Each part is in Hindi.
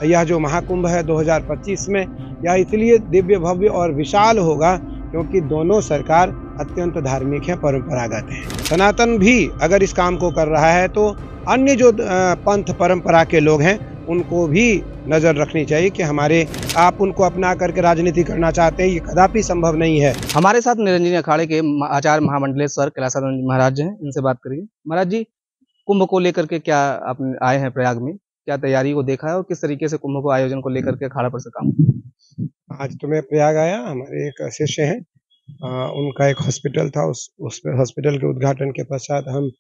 यह जो महाकुंभ है 2025 में, यह इसलिए दिव्य भव्य और विशाल होगा क्योंकि दोनों सरकार अत्यंत धार्मिक है, परंपरागत है। सनातन भी अगर इस काम को कर रहा है तो अन्य जो पंथ परंपरा के लोग हैं उनको भी नजर रखनी चाहिए कि आप उनको अपना करके राजनीति करना चाहते हैं, ये कदापि संभव नहीं है। हमारे साथ निरंजनी अखाड़े के आचार्य महामंडलेश्वर कैलाशानंद महाराज हैं, इनसे बात करिए। महाराज जी, कुंभ को लेकर के क्या आप आए हैं प्रयाग में, क्या तैयारी को देखा है और किस तरीके से कुंभ को आयोजन को लेकर के अखाड़ा पर से काम? आज तो मैं प्रयाग आया, हमारे एक शिष्य हैं, उनका एक हॉस्पिटल था, उस हॉस्पिटल के उद्घाटन के पश्चात हम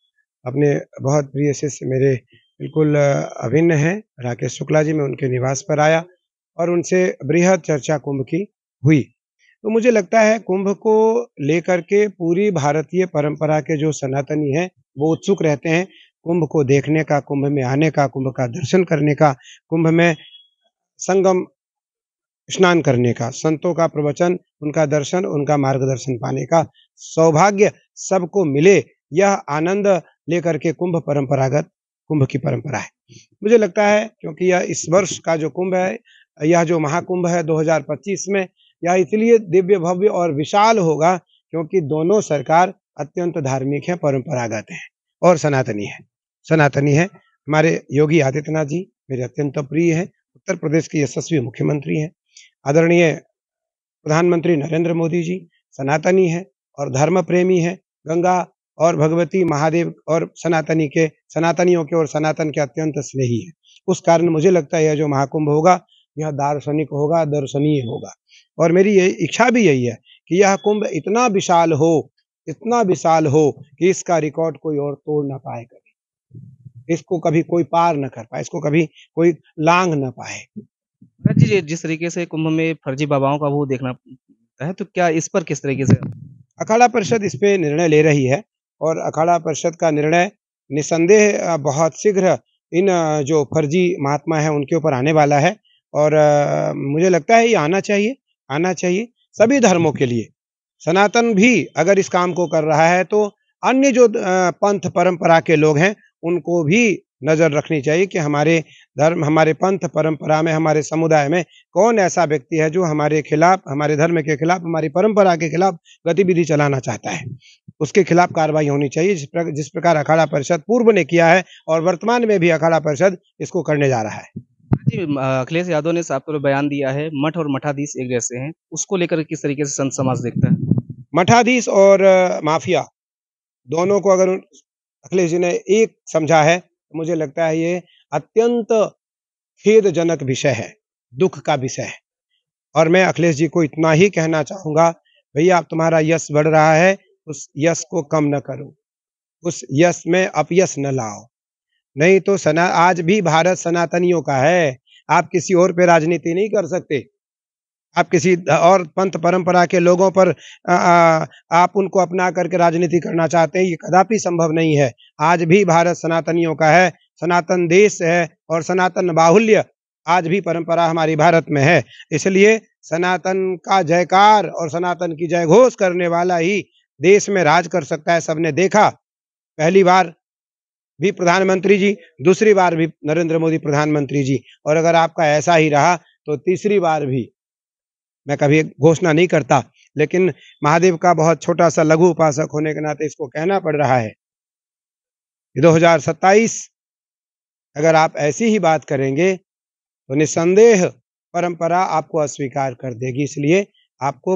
अपने बहुत प्रिय शिष्य मेरे बिल्कुल अभिन्न हैं राकेश शुक्ला जी, मैं उनके निवास पर आया और उनसे बृहद चर्चा कुंभ की हुई। तो मुझे लगता है कुंभ को लेकर के पूरी भारतीय परंपरा के जो सनातनी हैं वो उत्सुक रहते हैं कुंभ को देखने का, कुंभ में आने का, कुंभ का दर्शन करने का, कुंभ में संगम स्नान करने का, संतों का प्रवचन, उनका दर्शन, उनका मार्गदर्शन पाने का सौभाग्य सबको मिले, यह आनंद लेकर के कुंभ परंपरागत कुंभ की परंपरा है। मुझे लगता है क्योंकि यह इस वर्ष का जो कुंभ है, यह जो महाकुंभ है 2025 में, यह इसलिए दिव्य भव्य और विशाल होगा क्योंकि दोनों सरकार अत्यंत धार्मिक है, परंपरागत है और सनातनी है। हमारे योगी आदित्यनाथ जी मेरे अत्यंत प्रिय हैं, उत्तर प्रदेश के यशस्वी मुख्यमंत्री हैं। आदरणीय प्रधानमंत्री नरेंद्र मोदी जी सनातनी है और धर्म प्रेमी है, गंगा और भगवती महादेव और सनातनियों के और सनातन के अत्यंत स्नेही है। उस कारण मुझे लगता है यह जो महाकुंभ होगा यह दार्शनिक होगा, दर्शनीय होगा और मेरी ये इच्छा भी यही है कि यह कुंभ इतना विशाल हो कि इसका रिकॉर्ड कोई और तोड़ ना पाए, कभी इसको कभी कोई पार न कर पाए, इसको कभी कोई लांघ न पाए। जी, जिस तरीके से कुंभ में फर्जी बाबाओं का वो देखना है, तो क्या इस पर किस तरीके से अखाड़ा परिषद इस पे निर्णय ले रही है और अखाड़ा परिषद का निर्णय निसंदेह बहुत शीघ्र इन जो फर्जी महात्मा है उनके ऊपर आने वाला है और मुझे लगता है ये आना चाहिए सभी धर्मों के लिए। सनातन भी अगर इस काम को कर रहा है तो अन्य जो पंथ परंपरा के लोग हैं उनको भी नजर रखनी चाहिए कि हमारे पंथ परंपरा में, हमारे समुदाय में कौन ऐसा व्यक्ति है जो हमारे खिलाफ, हमारे धर्म के खिलाफ, हमारी परंपरा के खिलाफ गतिविधि चलाना चाहता है। उसके खिलाफ कार्रवाई होनी चाहिए, जिस प्रकार अखाड़ा परिषद पूर्व ने किया है और वर्तमान में भी अखाड़ा परिषद इसको करने जा रहा है। जी, अखिलेश यादव ने साफ तौर पर बयान दिया है, मठ और मठाधीश एक जैसे हैं, उसको लेकर किस तरीके से संत समाज देखता है? मठाधीश और माफिया दोनों को अगर अखिलेश जी ने एक समझा है तो मुझे लगता है ये अत्यंत खेदजनक विषय है, दुख का विषय है और मैं अखिलेश जी को इतना ही कहना चाहूंगा, भैया तुम्हारा यश बढ़ रहा है, उस यश को कम न करो, उस यश में अपयश न लाओ, नहीं तो आज भी भारत सनातनियों का है। आप किसी और पे राजनीति नहीं कर सकते, आप किसी और पंथ परंपरा के लोगों पर आप उनको अपना करके राजनीति करना चाहते हैं, ये कदापि संभव नहीं है। आज भी भारत सनातनियों का है, सनातन देश है और सनातन बाहुल्य आज भी परंपरा हमारी भारत में है। इसलिए सनातन का जयकार और सनातन की जय घोष करने वाला ही देश में राज कर सकता है। सबने देखा, पहली बार भी प्रधानमंत्री जी, दूसरी बार भी नरेंद्र मोदी प्रधानमंत्री जी, और अगर आपका ऐसा ही रहा तो तीसरी बार भी। मैं कभी घोषणा नहीं करता, लेकिन महादेव का बहुत छोटा सा लघु उपासक होने के नाते इसको कहना पड़ रहा है। 2027 अगर आप ऐसी ही बात करेंगे तो निस्संदेह परंपरा आपको अस्वीकार कर देगी। इसलिए आपको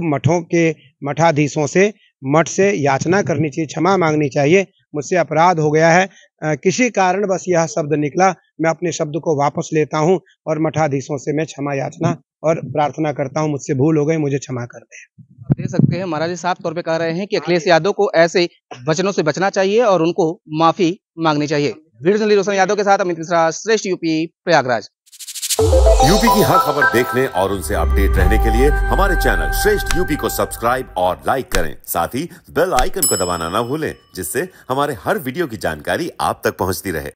मठाधीशों से, मठ से याचना करनी चाहिए, क्षमा मांगनी चाहिए, मुझसे अपराध हो गया है, किसी कारण बस यह शब्द निकला, मैं अपने शब्द को वापस लेता हूं और मठाधीशों से मैं क्षमा याचना और प्रार्थना करता हूं, मुझसे भूल हो गई, मुझे क्षमा कर दें। दे सकते हैं महाराज जी साफ तौर पे कह रहे हैं कि अखिलेश यादव को ऐसे वचनों से बचना चाहिए और उनको माफी मांगनी चाहिए। वीडियो जर्नलिस्ट रोशन यादव के साथ अमित मिश्रा, श्रेष्ठ यूपी, प्रयागराज। यूपी की हर खबर देखने और उनसे अपडेट रहने के लिए हमारे चैनल श्रेष्ठ यूपी को सब्सक्राइब और लाइक करें, साथ ही बेल आइकन को दबाना ना भूलें, जिससे हमारे हर वीडियो की जानकारी आप तक पहुंचती रहे।